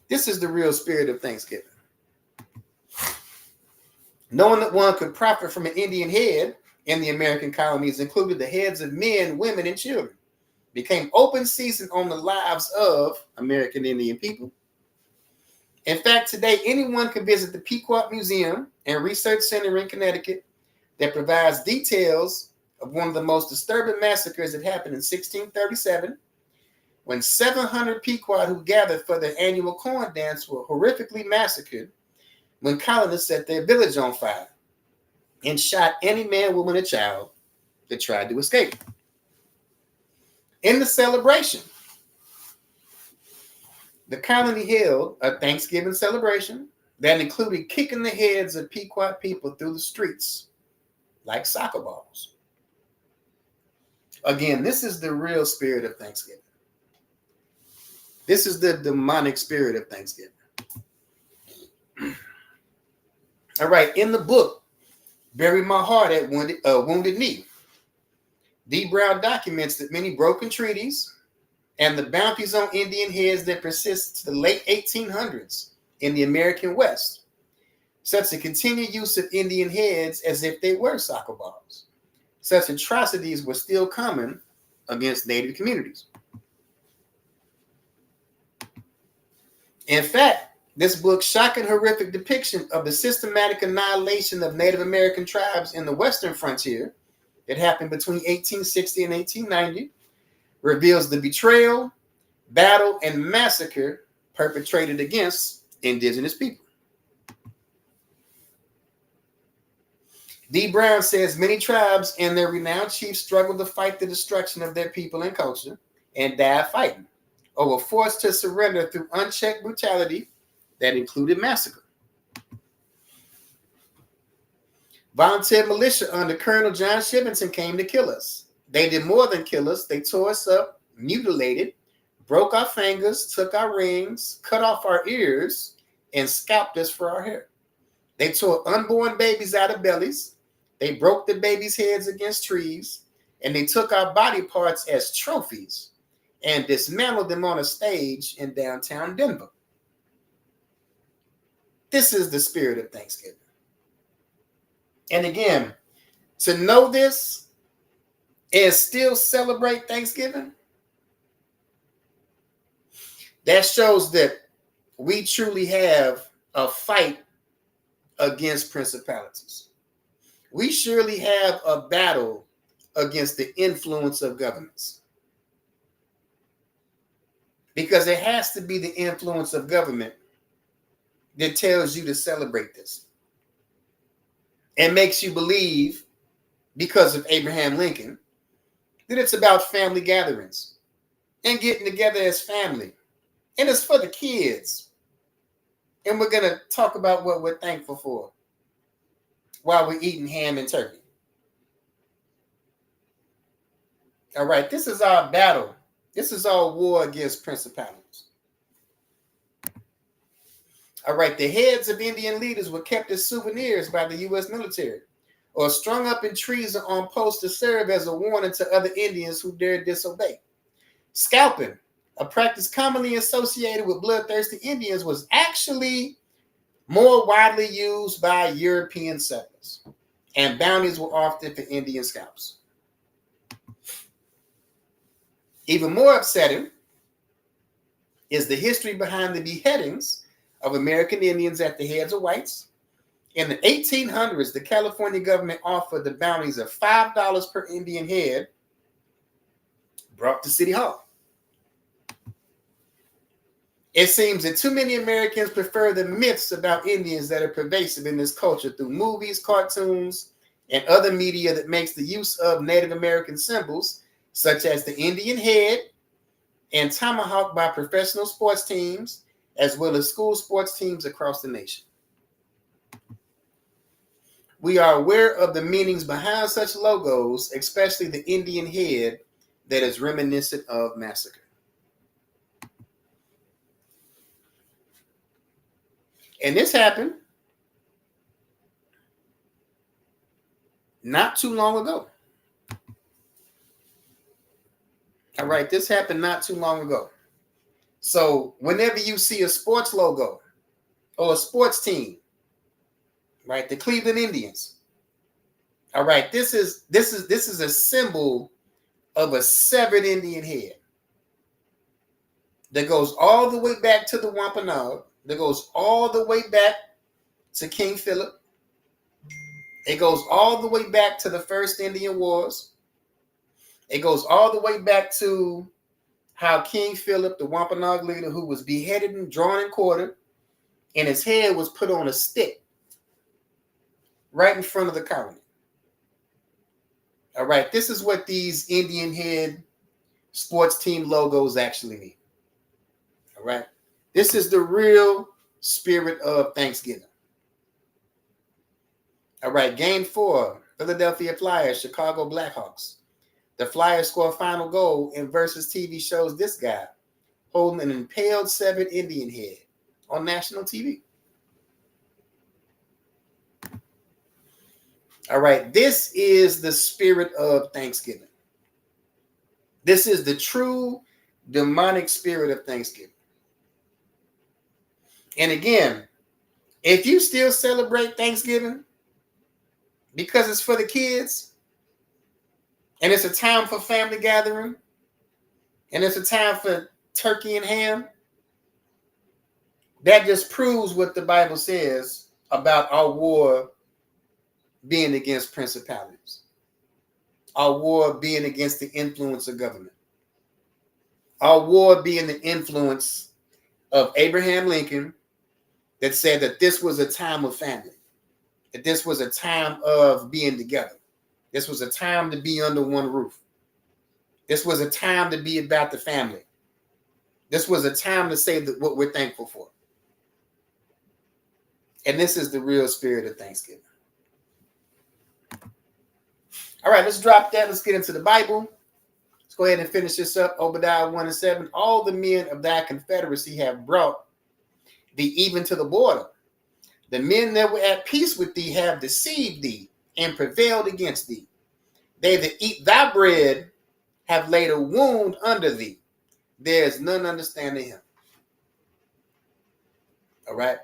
This is the real spirit of Thanksgiving. Knowing that one could profit from an Indian head in the American colonies, included the heads of men, women, and children, became open season on the lives of American Indian people. In fact, today, anyone can visit the Pequot Museum and Research Center in Connecticut that provides details of one of the most disturbing massacres that happened in 1637, when 700 Pequot who gathered for their annual corn dance were horrifically massacred when colonists set their village on fire and shot any man, woman, or child that tried to escape. In the celebration, the colony held a Thanksgiving celebration that included kicking the heads of Pequot people through the streets like soccer balls. Again, this is the real spirit of Thanksgiving. This is the demonic spirit of Thanksgiving. All right, in the book, Bury My Heart at Wounded Knee, D. Brown documents that many broken treaties and the bounties on Indian heads that persist to the late 1800s in the American West, such a continued use of Indian heads as if they were soccer balls. Such atrocities were still common against Native communities. In fact, this book's shocking, horrific depiction of the systematic annihilation of Native American tribes in the Western frontier that happened between 1860 and 1890 reveals the betrayal, battle, and massacre perpetrated against indigenous people. D. Brown says many tribes and their renowned chiefs struggled to fight the destruction of their people and culture and died fighting, or were forced to surrender through unchecked brutality that included massacre. Volunteer militia under Colonel John Shivington came to kill us. They did more than kill us. They tore us up, mutilated, broke our fingers, took our rings, cut off our ears, and scalped us for our hair. They tore unborn babies out of bellies. They broke the babies' heads against trees, and they took our body parts as trophies and dismantled them on a stage in downtown Denver. This is the spirit of Thanksgiving. And again, to know this and still celebrate Thanksgiving, that shows that we truly have a fight against principalities. We surely have a battle against the influence of governments. Because it has to be the influence of government that tells you to celebrate this and makes you believe, because of Abraham Lincoln, that it's about family gatherings and getting together as family. And it's for the kids. And we're going to talk about what we're thankful for while we're eating ham and turkey. All right, this is our battle. This is our war against principalities. All right, the heads of Indian leaders were kept as souvenirs by the U.S. military or strung up in trees or on posts to serve as a warning to other Indians who dared disobey. Scalping, a practice commonly associated with bloodthirsty Indians, was actually more widely used by European settlers, and bounties were often for Indian scalps. Even more upsetting is the history behind the beheadings of American Indians at the heads of whites. In the 1800s, the California government offered the bounties of $5 per Indian head brought to City Hall. It seems that too many Americans prefer the myths about Indians that are pervasive in this culture through movies, cartoons, and other media that makes the use of Native American symbols, such as the Indian head and tomahawk, by professional sports teams, as well as school sports teams across the nation. We are aware of the meanings behind such logos, especially the Indian head that is reminiscent of massacre. And this happened not too long ago. All right, this happened not too long ago. So whenever you see a sports logo or a sports team, right, the Cleveland Indians, all right, this is a symbol of a severed Indian head that goes all the way back to the Wampanoag, that goes all the way back to King Philip. It goes all the way back to the first Indian Wars. It goes all the way back to how King Philip, the Wampanoag leader, who was beheaded and drawn and quartered, and his head was put on a stick right in front of the colony. All right, this is what these Indian head sports team logos actually mean. All right, this is the real spirit of Thanksgiving. All right, game 4, Philadelphia Flyers, Chicago Blackhawks. The Flyers score final goal, and Versus TV shows this guy holding an impaled severed Indian head on national TV. All right, this is the spirit of Thanksgiving. This is the true demonic spirit of Thanksgiving. And again, if you still celebrate Thanksgiving because it's for the kids, and it's a time for family gathering, and it's a time for turkey and ham, that just proves what the Bible says about our war being against principalities, our war being against the influence of government, our war being the influence of Abraham Lincoln, that said that this was a time of family, that this was a time of being together. This was a time to be under one roof. This was a time to be about the family. This was a time to say that what we're thankful for. And this is the real spirit of Thanksgiving. All right, let's drop that. Let's get into the Bible. Let's go ahead and finish this up. Obadiah 1:7. All the men of thy confederacy have brought thee even to the border. The men that were at peace with thee have deceived thee and prevailed against thee. They that eat thy bread have laid a wound under thee. There is none understanding him. All right.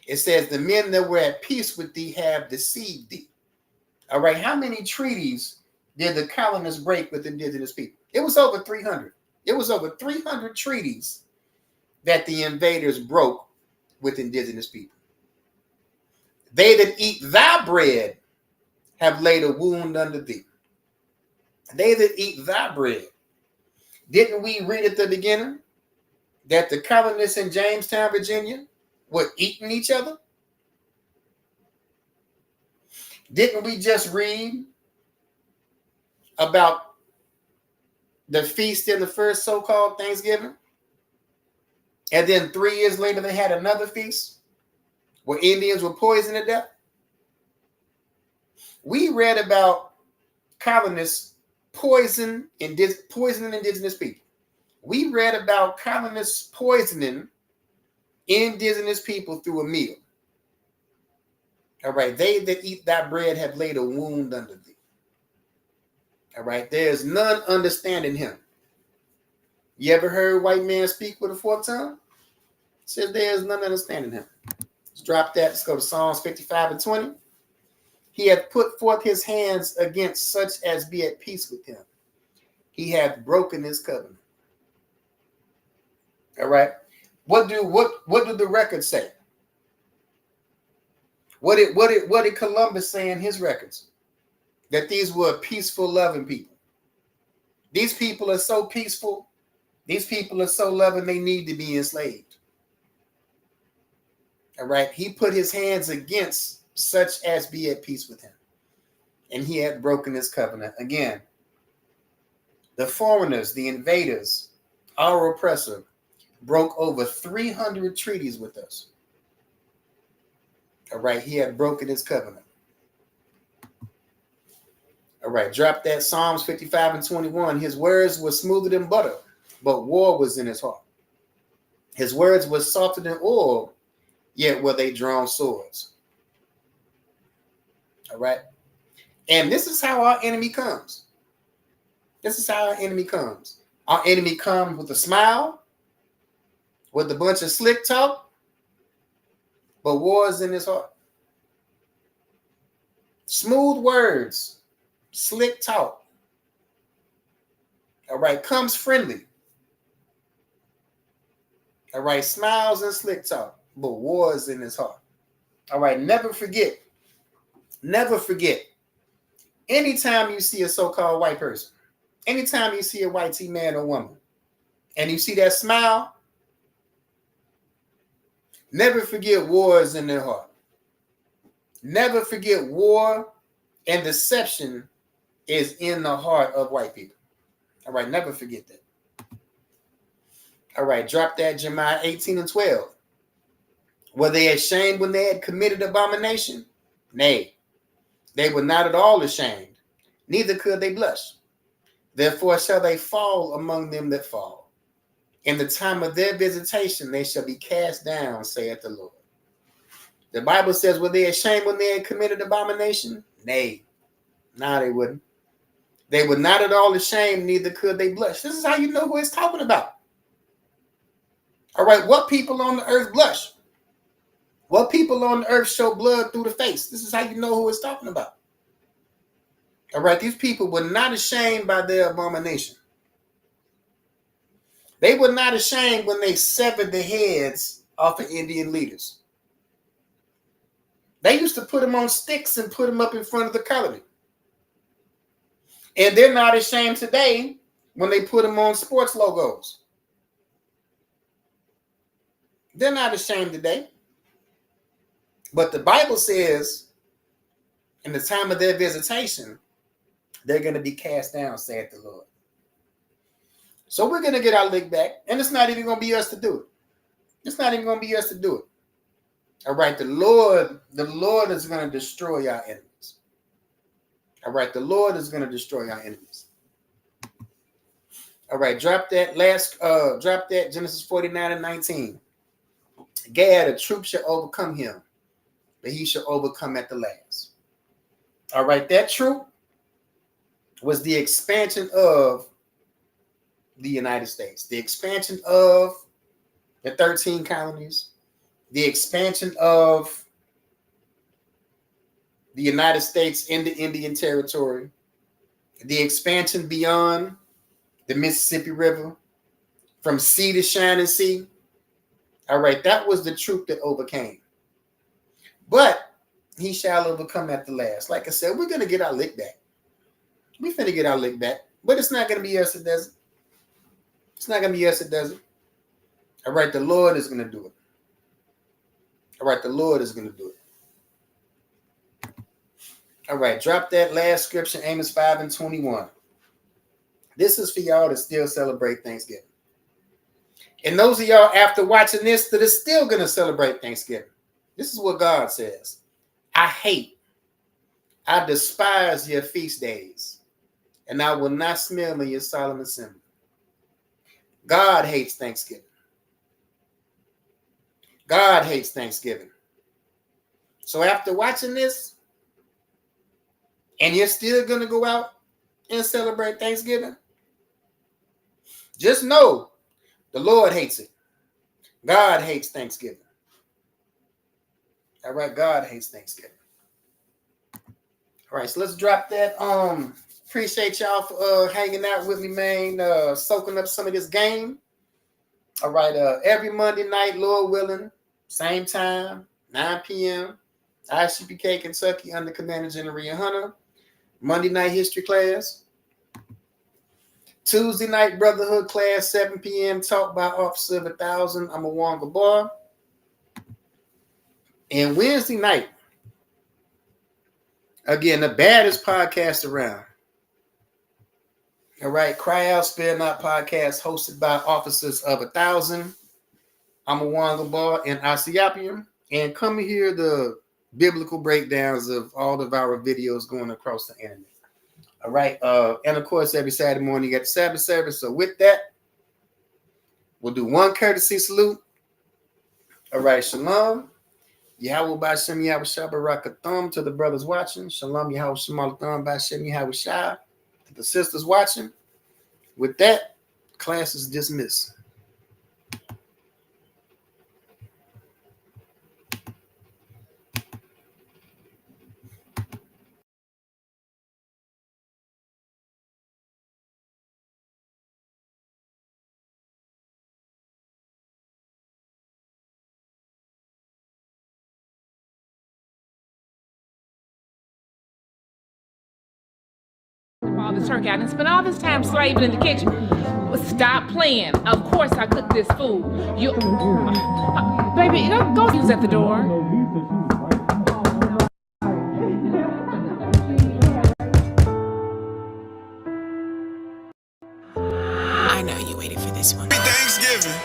It says the men that were at peace with thee have deceived thee. All right. How many treaties did the colonists break with indigenous people? It was over 300. It was over 300 treaties that the invaders broke with indigenous people. They that eat thy bread have laid a wound under thee. They that eat thy bread. Didn't we read at the beginning that the colonists in Jamestown, Virginia, were eating each other? Didn't we just read about the feast in the first so-called Thanksgiving? And then 3 years later, they had another feast where Indians were poisoned to death. We read about colonists poisoning indigenous people. We read about colonists poisoning indigenous people through a meal. All right. They that eat thy bread have laid a wound under thee. All right. There's none understanding him. You ever heard white man speak with a forked tongue? Says there's none understanding him. Let's drop that. Let's go to Psalms 55:20. He hath put forth his hands against such as be at peace with him. He hath broken his covenant. All right. What do the records say? What did Columbus say in his records? That these were peaceful, loving people. These people are so peaceful. These people are so loving, they need to be enslaved. All right. He put his hands against such as be at peace with him. And he had broken his covenant. Again, the foreigners, the invaders, our oppressor, broke over 300 treaties with us. All right. He had broken his covenant. All right, drop that. Psalms 55 and 21. His words were smoother than butter, but war was in his heart. His words were softer than oil, yet were they drawn swords. All right. And this is how our enemy comes. This is how our enemy comes. Our enemy comes with a smile, with a bunch of slick talk, but war is in his heart. Smooth words, slick talk. All right, comes friendly. All right, smiles and slick talk, but war is in his heart. All right, never forget. Anytime you see a so-called white person, anytime you see a white man or woman, and you see that smile, never forget war is in their heart. Never forget war and deception is in the heart of white people. All right, never forget that. All right, drop that. Jeremiah 18 and 12. Were they ashamed when they had committed abomination? Nay, they were not at all ashamed, neither could they blush. Therefore shall they fall among them that fall. In the time of their visitation, they shall be cast down, saith the Lord. The Bible says, were they ashamed when they had committed abomination? Nay, no, they wouldn't. They were not at all ashamed, neither could they blush. This is how you know who it's talking about. All right, what people on the earth blush? What people on the earth show blood through the face? This is how you know who it's talking about. All right, these people were not ashamed by their abomination. They were not ashamed when they severed the heads off of Indian leaders. They used to put them on sticks and put them up in front of the colony. And they're not ashamed today when they put them on sports logos. They're not ashamed today. But the Bible says in the time of their visitation, they're going to be cast down, saith the Lord. So we're going to get our lick back. And it's not even going to be us to do it. It's not even going to be us to do it. All right, the Lord is going to destroy our enemies. All right, the Lord is going to destroy our enemies. All right, drop that Genesis 49 and 19. Gad, a troop shall overcome him, but he shall overcome at the last. All right, that troop was the expansion of the United States, the expansion of the 13 colonies, the expansion of the United States into Indian Territory, the expansion beyond the Mississippi River, from sea to shining sea. All right, that was the troop that overcame. But he shall overcome at the last. Like I said, we're going to get our lick back. We're finna get our lick back. But it's not going to be us that does it. It's not going to be us that does it. All right, the Lord is going to do it. All right, the Lord is going to do it. All right, drop that last scripture, Amos 5 and 21. This is for y'all that still celebrate Thanksgiving. And those of y'all after watching this that are still going to celebrate Thanksgiving. This is what God says. I despise your feast days, and I will not smell in your solemn assembly. God hates Thanksgiving. God hates Thanksgiving. So after watching this, and you're still going to go out and celebrate Thanksgiving, just know the Lord hates it. God hates Thanksgiving. All right, God hates Thanksgiving. All right, so let's drop that. Appreciate y'all for hanging out with me, man. Soaking up some of this game. All right, every Monday night, Lord willing, same time, 9 p.m. ISUPK, Kentucky, under Commander General Hunter. Monday night history class. Tuesday night brotherhood class, 7 p.m. Taught by Officer of 1,000. I'm a Wonga boy. And Wednesday night, again, the baddest podcast around. All right, Cry Out, Spare Not podcast, hosted by Officers of 1,000. I'm a Wonga boy and Asiapium. And come hear the biblical breakdowns of all of our videos going across the internet. All right. And of course, every Saturday morning you got the Sabbath service. So with that, we'll do one courtesy salute. All right. Shalom. Yahweh B'Shem Yahweh Shabbarakatham to the brothers watching. Shalom Yahweh Shemalatham B'Shem Yahweh Shah to the sisters watching. With that, class is dismissed. All this turkey. I didn't spend all this time slaving in the kitchen. Stop playing. Of course I cooked this food. You, baby, go use at the door. I know you waited for this one. Happy Thanksgiving.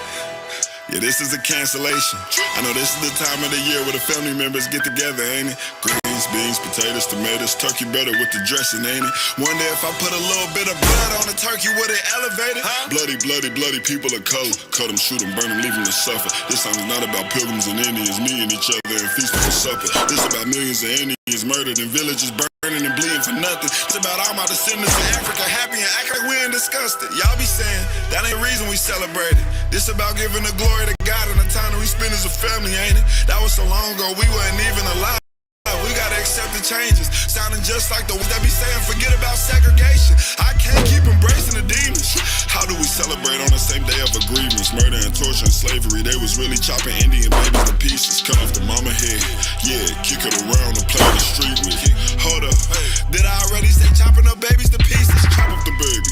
Yeah, this is a cancellation. I know this is the time of the year where the family members get together, ain't it? Greens, beans, potatoes, tomatoes, turkey better with the dressing, ain't it? Wonder if I put a little bit of blood on the turkey, would it elevate it? Bloody, bloody, bloody people are cold. Cut them, shoot them, burn them, leave them to suffer. This song is not about pilgrims and Indians meeting each other and feasting for supper. This is about millions of Indians murdered and villages burning and bleeding for nothing. It's about all my descendants in Africa happy and act like we ain't discussed it. Y'all be saying that ain't the reason we celebrate it. This about giving the glory to God and the time that we spend as a family, ain't it? That was so long ago we weren't even alive. We gotta accept the changes. Sounding just like the ones that be saying forget about segregation. I can't keep embracing the demons. How do we celebrate on the same day of a grievance? Murder and torture and slavery. They was really chopping Indian babies to pieces. Cut off the mama head. Yeah, kick it around and play the street with it. Hold up. Did I already say chopping up babies to pieces? Chop up the baby.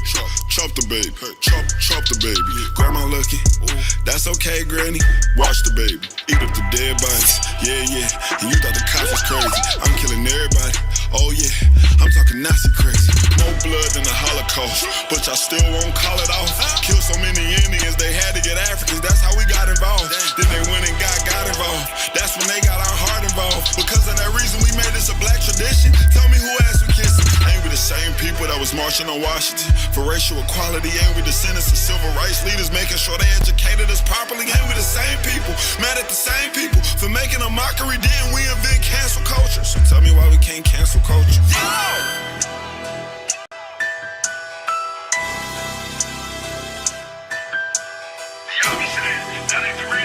Chop the baby. Chop the baby. Grandma looking. That's okay, granny. Watch the baby. Eat up the dead bodies. Yeah, yeah. And you thought the cops was crazy. I'm killing everybody. Oh yeah, I'm talking Nazi crazy. More blood than the Holocaust, but y'all still won't call it off. Killed so many Indians, they had to get Africans. That's how we got involved. Then they went and got involved. That's when they got our heart involved. Because of that reason, we made this a black tradition. Tell me who asked we kissing. Ain't we the same people that was marching on Washington for racial equality? Ain't we descendants of civil rights leaders making sure they educated us properly? Ain't we the same people, mad at the same people for making a mockery? Then we invent cancel culture. So tell me why we can't cancel culture. Y'all be saying that ain't the reason.